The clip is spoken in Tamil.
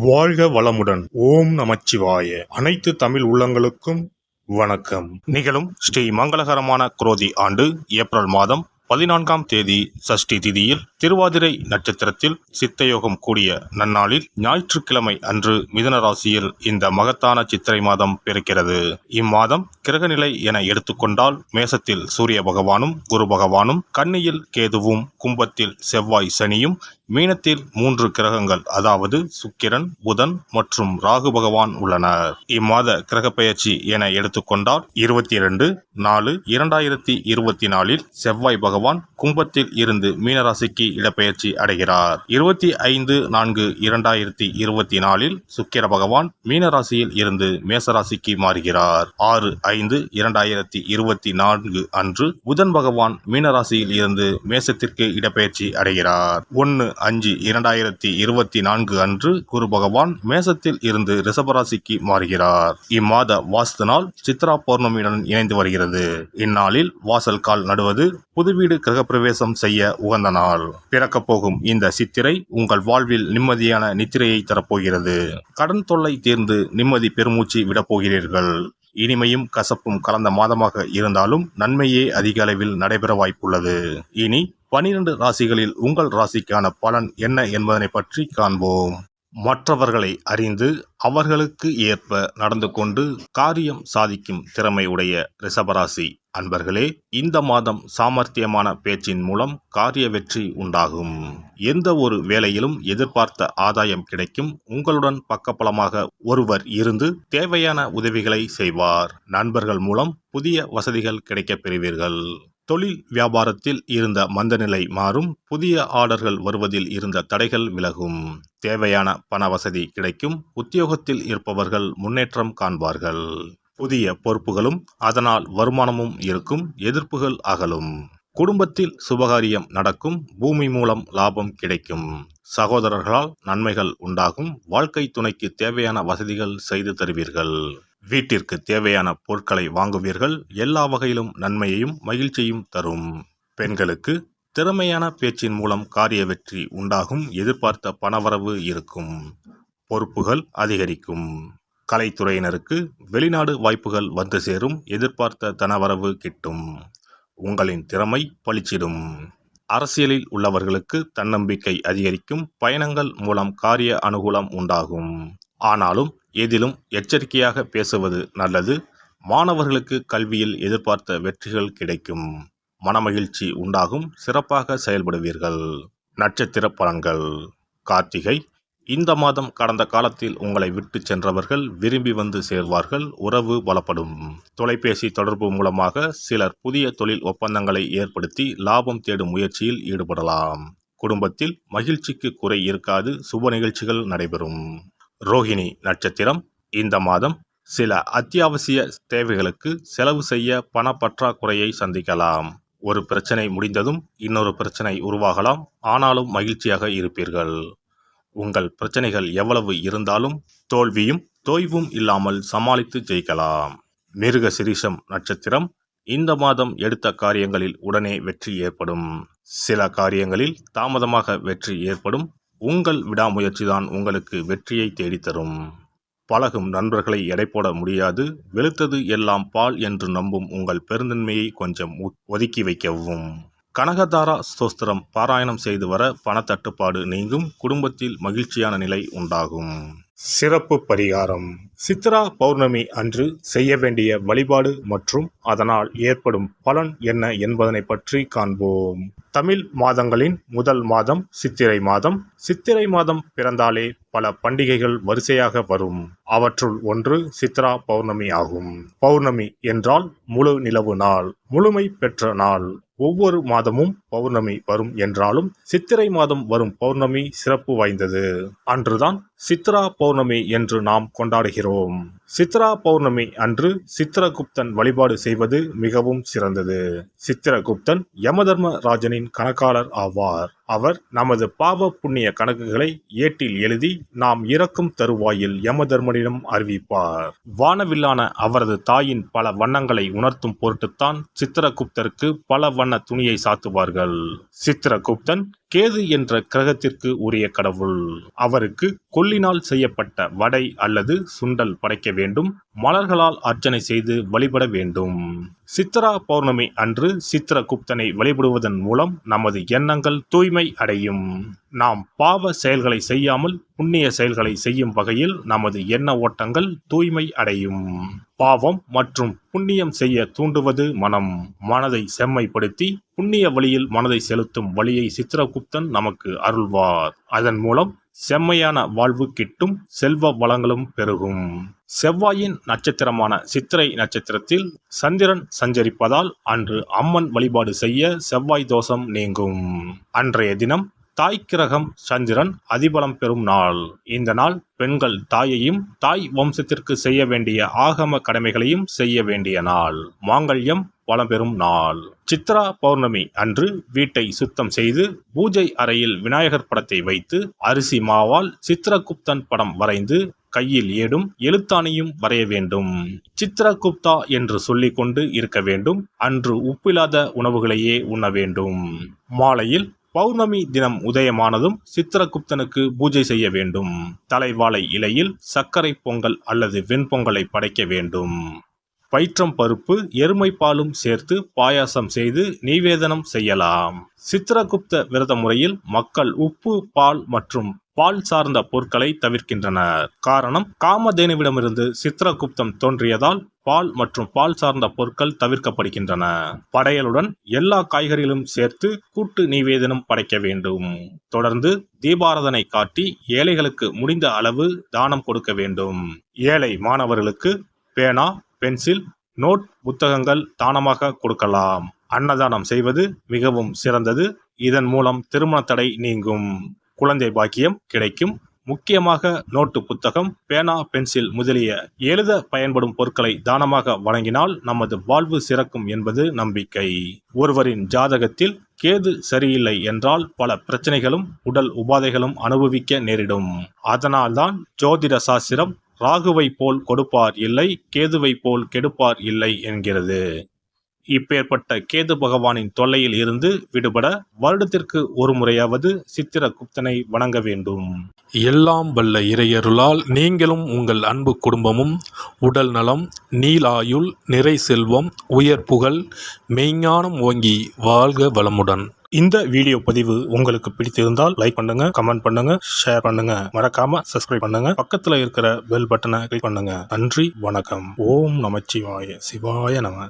வாழ்க வளமுடன். ஓம் நமச்சிவாய. அனைத்து தமிழ் உள்ளங்களுக்கும் வணக்கம். நிகழும் ஸ்ரீ மங்களகரமான குரோதி ஆண்டு ஏப்ரல் மாதம் 14ஆம் தேதி சஷ்டி திதியில் திருவாதிரை நட்சத்திரத்தில் சித்தயோகம் கூடிய நன்னாளில் ஞாயிற்றுக்கிழமை அன்று மிதுன ராசியில் இந்த மகத்தான சித்திரை மாதம் பிறக்கிறது. இம்மாதம் கிரகநிலை என எடுத்துக்கொண்டால் மேசத்தில் சூரிய பகவானும் குரு பகவானும், கன்னியில் கேதுவும், கும்பத்தில் செவ்வாய் சனியும், மீனத்தில் 3 கிரகங்கள் அதாவது சுக்கிரன், புதன் மற்றும் ராகு பகவான் உள்ளனர். இம்மாத கிரகப்பெயர்ச்சி என எடுத்துக்கொண்டால் 22/4/2024 செவ்வாய் பகவான் கும்பத்தில் இருந்து மீனராசிக்கு இடப்பெயர்ச்சி அடைகிறார். 25/4/2024 சுக்கிர பகவான் மீனராசியில் இருந்து மேசராசிக்கு மாறுகிறார். 6/5/2024 அன்று புதன் பகவான் மீனராசியில் இருந்து மேசத்திற்கு இடப்பெயர்ச்சி அடைகிறார். 1/5/2024 அன்று குரு பகவான் மேசத்தில் இருந்து ரிஷபராசிக்கு மாறுகிறார். இம்மாத வாஸ்து நாள் சித்ரா பௌர்ணமியுடன் இணைந்து வருகிறது. இந்நாளில் வாசல் கால் நடுவது, புது வீடு கிரகப்பிரவேசம் செய்ய உகந்த நாள். பிறக்கப் போகும் இந்த சித்திரை உங்கள் வாழ்வில் நிம்மதியான நித்திரையை தரப்போகிறது. கடன் தொல்லை தீர்ந்து நிம்மதி பெருமூச்சு விடப்போகிறீர்கள். இனிமையும் கசப்பும் கலந்த மாதமாக இருந்தாலும் நன்மையே அதிக அளவில் நடைபெற வாய்ப்புள்ளது. இனி 12 ராசிகளில் உங்கள் ராசிக்கான பலன் என்ன என்பதனை பற்றி காண்போம். மற்றவர்களை அறிந்து அவர்களுக்கு ஏற்ப நடந்து கொண்டு காரியம் சாதிக்கும் திறமை உடைய ரிஷபராசி அன்பர்களே, இந்த மாதம் சாமர்த்தியமான பேச்சின் மூலம் காரிய வெற்றி உண்டாகும். எந்த ஒரு வேலையிலும் எதிர்பார்த்த ஆதாயம் கிடைக்கும். உங்களுடன் பக்கபலமாக ஒருவர் இருந்து தேவையான உதவிகளை செய்வார். நண்பர்கள் மூலம் புதிய வசதிகள் கிடைக்கப் பெறுவீர்கள். தொழில் வியாபாரத்தில் இருந்த மந்தநிலை மாறும். புதிய ஆர்டர்கள் வருவதில் இருந்த தடைகள் விலகும். தேவையான பண வசதி கிடைக்கும். உத்தியோகத்தில் இருப்பவர்கள் முன்னேற்றம் காண்பார்கள். புதிய பொறுப்புகளும் அதனால் வருமானமும் இருக்கும். எதிர்ப்புகள் அகலும். குடும்பத்தில் சுபகாரியம் நடக்கும். பூமி மூலம் லாபம் கிடைக்கும். சகோதரர்களால் நன்மைகள் உண்டாகும். வாழ்க்கை துணைக்கு தேவையான வசதிகள் செய்து தருவீர்கள். வீட்டிற்கு தேவையான பொருட்களை வாங்குவீர்கள். எல்லா வகையிலும் நன்மையையும் மகிழ்ச்சியும் தரும். பெண்களுக்கு திறமையான பேச்சின் மூலம் காரிய வெற்றி உண்டாகும். எதிர்பார்த்த பணவரவு இருக்கும். பொறுப்புகள் அதிகரிக்கும். கலைத்துறையினருக்கு வெளிநாடு வாய்ப்புகள் வந்து சேரும். எதிர்பார்த்த தனவரவு கிட்டும். உங்களின் திறமை பளிச்சிடும். அரசியலில் உள்ளவர்களுக்கு தன்னம்பிக்கை அதிகரிக்கும். பயணங்கள் மூலம் காரிய அனுகூலம் உண்டாகும். ஆனாலும் எதிலும் எச்சரிக்கையாக பேசுவது நல்லது. மாணவர்களுக்கு கல்வியில் எதிர்பார்த்த வெற்றிகள் கிடைக்கும். மனமகிழ்ச்சி உண்டாகும். சிறப்பாக செயல்படுவீர்கள். நட்சத்திர பலன்கள். கார்த்திகை. இந்த மாதம் கடந்த காலத்தில் உங்களை விட்டு சென்றவர்கள் விரும்பி வந்து சேர்வார்கள். உறவு பலப்படும். தொலைபேசி தொடர்பு மூலமாக சிலர் புதிய தொழில் ஒப்பந்தங்களை ஏற்படுத்தி லாபம் தேடும் முயற்சியில் ஈடுபடலாம். குடும்பத்தில் மகிழ்ச்சிக்கு குறை இருக்காது. சுப நிகழ்ச்சிகள் நடைபெறும். ரோஹிணி நட்சத்திரம். இந்த மாதம் சில அத்தியாவசிய தேவைகளுக்கு செலவு செய்ய பண பற்றாக்குறையை சந்திக்கலாம். ஒரு பிரச்சனை முடிந்ததும் இன்னொரு பிரச்சனை உருவாகலாம். ஆனாலும் மகிழ்ச்சியாக இருப்பீர்கள். உங்கள் பிரச்சனைகள் எவ்வளவு இருந்தாலும் தோல்வியும் தோய்வும் இல்லாமல் சமாளித்து ஜெயிக்கலாம். மிருக சிரீஷம் நட்சத்திரம். இந்த மாதம் எடுத்த காரியங்களில் உடனே வெற்றி ஏற்படும். சில காரியங்களில் தாமதமாக வெற்றி ஏற்படும். உங்கள் விடாமுயற்சிதான் உங்களுக்கு வெற்றியை தேடித்தரும். பழகும் நண்பர்களை எடை போட முடியாது. வெளுத்தது எல்லாம் பால் என்று நம்பும் உங்கள் பெருந்தன்மையை கொஞ்சம் ஒதுக்கி வைக்கவும். கனகதாரா ஸ்தோத்திரம் பாராயணம் செய்து வர பணத்தட்டுப்பாடு நீங்கும். குடும்பத்தில் மகிழ்ச்சியான நிலை உண்டாகும். சிறப்பு பரிகாரம். சித்ரா பௌர்ணமி அன்று செய்ய வேண்டிய வழிபாடு மற்றும் அதனால் ஏற்படும் பலன் என்ன என்பதனை பற்றி காண்போம். தமிழ் மாதங்களின் முதல் மாதம் சித்திரை மாதம். சித்திரை மாதம் பிறந்தாலே பல பண்டிகைகள் வரிசையாக வரும். அவற்றுள் ஒன்று சித்ரா பௌர்ணமி ஆகும். பௌர்ணமி என்றால் முழு நிலவு நாள், முழுமை பெற்ற நாள். ஒவ்வொரு மாதமும் பௌர்ணமி வரும் என்றாலும் சித்திரை மாதம் வரும் பௌர்ணமி சிறப்பு வாய்ந்தது. அன்றுதான் சித்ரா பௌர்ணமி என்று நாம் கொண்டாடுகிறோம். சித்ரா பௌர்ணமி அன்று சித்திரகுப்தன் வழிபாடு செய்வது மிகவும் சிறந்தது. சித்திரகுப்தன் யமதர்ம ராஜனின் கணக்காளர் ஆவார். அவர் நமது பாவ புண்ணிய கணக்குகளை ஏட்டில் எழுதி நாம் இறக்கும் தருவாயில் யமதர்மனிடம் அறிவிப்பார். வானவில்லான அவரது தாயின் பல வண்ணங்களை உணர்த்தும் பொருட்டுத்தான் சித்திரகுப்தருக்கு பல வண்ண துணியை சாத்துவார்கள். சித்திரகுப்தன் கேது என்ற கிரகத்திற்கு உரிய கடவுள். அவருக்கு கொல்லினால் செய்யப்பட்ட வடை அல்லது சுண்டல் படைக்க வேண்டும். மலர்களால் அர்ச்சனை செய்து வழிபட வேண்டும். சித்ரா பௌர்ணமி அன்று சித்திரகுப்தனை வழிபடுவதன் மூலம் நமது எண்ணங்கள் தூய்மை அடையும். நாம் பாவ செயல்களை செய்யாமல் புண்ணிய செயல்களை செய்யும் வகையில் நமது எண்ண ஓட்டங்கள் தூய்மை அடையும். பாவம் மற்றும் புண்ணியம் செய்ய தூண்டுவது மனம். மனதை செம்மைப்படுத்தி புண்ணிய வழியில் மனதை செலுத்தும் வழியை சித்திரகுப்தன் நமக்கு அருள்வார். அதன் மூலம் செம்மையான வாழ்வு கிட்டும், செல்வ வளங்களும் பெருகும். செவ்வாயின் நட்சத்திரமான சித்திரை நட்சத்திரத்தில் சந்திரன் சஞ்சரிப்பதால் அன்று அம்மன் வழிபாடு செய்ய செவ்வாய் தோஷம் நீங்கும். அன்றைய தினம் தாய் கிரகம் சந்திரன் அதிபலம் பெறும் நாள். இந்த நாள் பெண்கள் தாயையும் தாய் வம்சத்திற்கு செய்ய வேண்டிய ஆகம கடமைகளையும் செய்ய வேண்டிய நாள். மாங்கல்யம் வளம் பெறும் நாள். சித்ரா பௌர்ணமி அன்று வீட்டை சுத்தம் செய்து பூஜை அறையில் விநாயகர் படத்தை வைத்து அரிசி மாவால் சித்திரகுப்தன் படம் வரைந்து கையில் ஏடும் எழுத்தாணியும் வரைய வேண்டும். சித்திரகுப்தா என்று சொல்லிக் கொண்டு இருக்க வேண்டும். அன்று உப்பில்லாத உணவுகளையே உண்ண வேண்டும். மாலையில் பௌர்ணமி தினம் உதயமானதும் சித்திரகுப்தனுக்கு பூஜை செய்ய வேண்டும். தலைவாழை இலையில் சர்க்கரை பொங்கல் அல்லது வெண்பொங்கலை படைக்க வேண்டும். பயிற்றம் பருப்பு எருமை பாலும் சேர்த்து பாயாசம் செய்து நிவேதனம் செய்யலாம். சித்திரகுப்த விரத முறையில் மக்கள் உப்பு, பால் மற்றும் பால் சார்ந்த பொருட்களை தவிர்க்கின்றனர். காரணம், காமதேனுவிடமிருந்து சித்திரகுப்தம் தோன்றியதால் பால் மற்றும் பால் சார்ந்த பொருட்கள் தவிர்க்கப்படுகின்றன. படையலுடன் எல்லா காய்கறிகளும் சேர்த்து கூட்டு நிவேதனம் படைக்க வேண்டும். தொடர்ந்து தீபாராதனை காட்டி ஏழைகளுக்கு முடிந்த அளவு தானம் கொடுக்க வேண்டும். ஏழை மாணவர்களுக்கு பேனா, பென்சில், நோட், புத்தகங்கள் தானமாக கொடுக்கலாம். அன்னதானம் செய்வது மிகவும் சிறந்தது. இதன் மூலம் திருமண தடை நீங்கும், குழந்தை பாக்கியம் கிடைக்கும். முக்கியமாக நோட்டு புத்தகம், பேனா, பென்சில் முதலிய எழுத பயன்படும் பொருட்களை தானமாக வழங்கினால் நமது வாழ்வு சிறக்கும் என்பது நம்பிக்கை. ஒருவரின் ஜாதகத்தில் கேது சரியில்லை என்றால் பல பிரச்சனைகளும் உடல் உபாதைகளும் அனுபவிக்க நேரிடும். அதனால்தான் ஜோதிட சாஸ்திரம் ராகுவை போல் கொடுப்பார் இல்லை, கேதுவை போல் கெடுப்பார் இல்லை என்கிறது. இப்பேற்பட்ட கேது பகவானின் தொல்லையில் இருந்து விடுபட வருடத்திற்கு ஒரு முறையாவது சித்திரகுப்தனை வணங்க வேண்டும். எல்லாம் வல்ல இறையருளால் நீங்களும் உங்கள் அன்பு குடும்பமும் உடல் நலம், நீலாயுள், நிறை செல்வம், உயர் புகழ், மெய்ஞானம் ஓங்கி வாழ்க வளமுடன். இந்த வீடியோ பதிவு உங்களுக்கு பிடித்திருந்தால் லைக் பண்ணுங்க, கமெண்ட் பண்ணுங்க, ஷேர் பண்ணுங்க. மறக்காம சப்ஸ்கிரைப் பண்ணுங்க. பக்கத்துல இருக்கிற பெல் பட்டனை கிளிக் பண்ணுங்க. நன்றி, வணக்கம். ஓம் நமச்சிவாய. சிவாய நம.